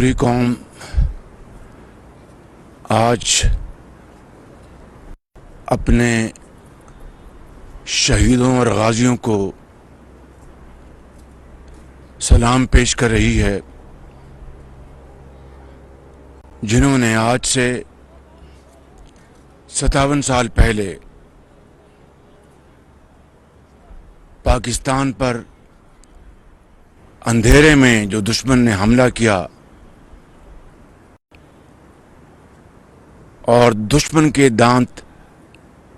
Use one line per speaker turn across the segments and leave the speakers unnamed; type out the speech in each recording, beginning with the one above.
پوری قوم آج اپنے شہیدوں اور غازیوں کو سلام پیش کر رہی ہے، جنہوں نے آج سے 57 سال پہلے پاکستان پر اندھیرے میں جو دشمن نے حملہ کیا اور دشمن کے دانت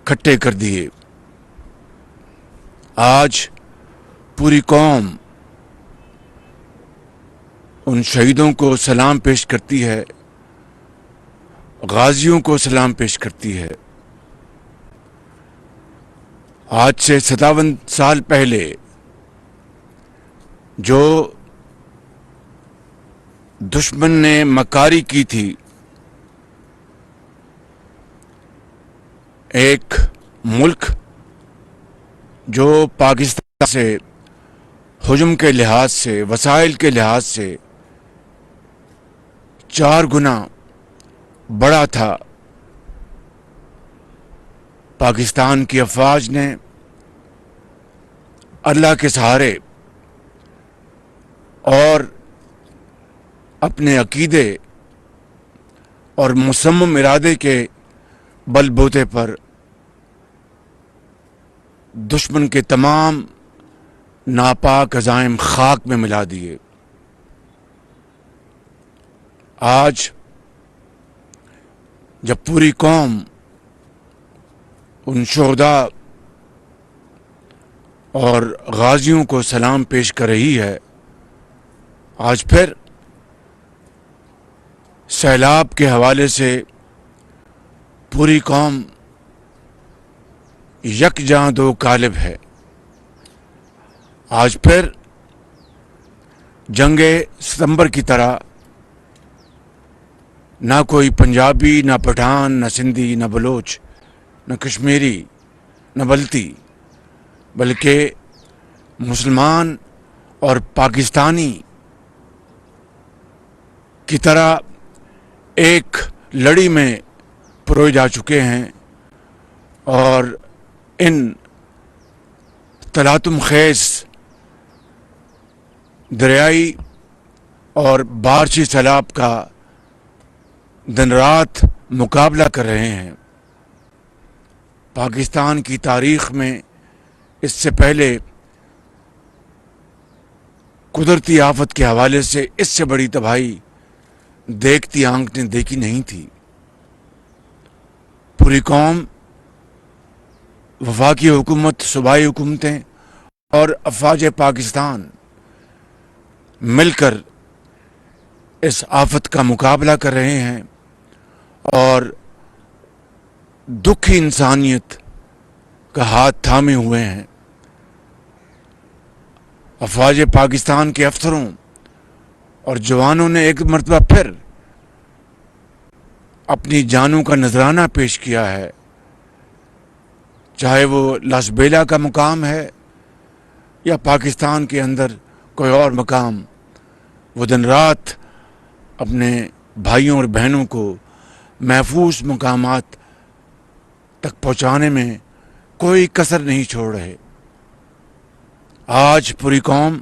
کھٹے کر دیے، آج پوری قوم ان شہیدوں کو سلام پیش کرتی ہے، غازیوں کو سلام پیش کرتی ہے۔ آج سے 57 سال پہلے جو دشمن نے مکاری کی تھی، ایک ملک جو پاکستان سے ہجوم کے لحاظ سے، وسائل کے لحاظ سے 4 گنا بڑا تھا، پاکستان کی افواج نے اللہ کے سہارے اور اپنے عقیدے اور مصمم ارادے کے بل بوتے پر دشمن کے تمام ناپاک عزائم خاک میں ملا دیے۔ آج جب پوری قوم ان شہداء اور غازیوں کو سلام پیش کر رہی ہے، آج پھر سیلاب کے حوالے سے پوری قوم یکجاں دو قالب ہے۔ آج پھر جنگ ستمبر کی طرح نہ کوئی پنجابی، نہ پٹھان، نہ سندھی، نہ بلوچ، نہ کشمیری، نہ بلتی، بلکہ مسلمان اور پاکستانی کی طرح ایک لڑی میں پروئے جا چکے ہیں، اور ان تلاطم خیز دریائی اور بارشی سیلاب کا دن رات مقابلہ کر رہے ہیں۔ پاکستان کی تاریخ میں اس سے پہلے قدرتی آفت کے حوالے سے اس سے بڑی تباہی دیکھتی آنکھ نے دیکھی نہیں تھی۔ پوری قوم، وفاقی حکومت، صوبائی حکومتیں اور افواج پاکستان مل کر اس آفت کا مقابلہ کر رہے ہیں اور دکھی انسانیت کا ہاتھ تھامے ہوئے ہیں۔ افواج پاکستان کے افسروں اور جوانوں نے ایک مرتبہ پھر اپنی جانوں کا نذرانہ پیش کیا ہے، چاہے وہ لاس بیلا کا مقام ہے یا پاکستان کے اندر کوئی اور مقام، وہ دن رات اپنے بھائیوں اور بہنوں کو محفوظ مقامات تک پہنچانے میں کوئی کسر نہیں چھوڑ رہے۔ آج پوری قوم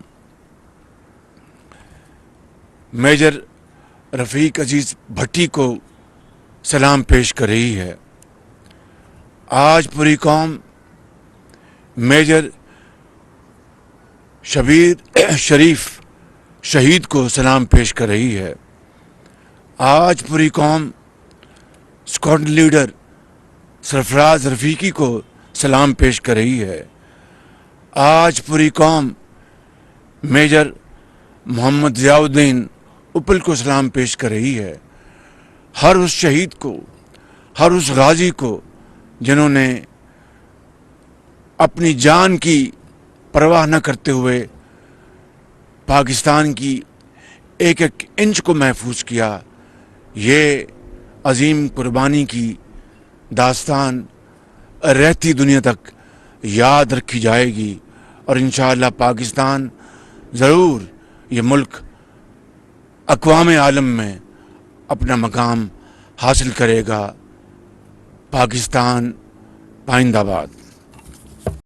میجر رفیق عزیز بھٹی کو سلام پیش کر رہی ہے۔ آج پوری قوم میجر شبیر شریف شہید کو سلام پیش کر رہی ہے۔ آج پوری قوم اسکواڈ لیڈر سرفراز رفیقی کو سلام پیش کر رہی ہے۔ آج پوری قوم میجر محمد ضیاء الدین اپل کو سلام پیش کر رہی ہے۔ ہر اس شہید کو، ہر اس غازی کو جنہوں نے اپنی جان کی پرواہ نہ کرتے ہوئے پاکستان کی ایک ایک انچ کو محفوظ کیا، یہ عظیم قربانی کی داستان رہتی دنیا تک یاد رکھی جائے گی، اور انشاءاللہ پاکستان ضرور یہ ملک اقوام عالم میں اپنا مقام حاصل کرے گا۔ پاکستان پائندہ باد۔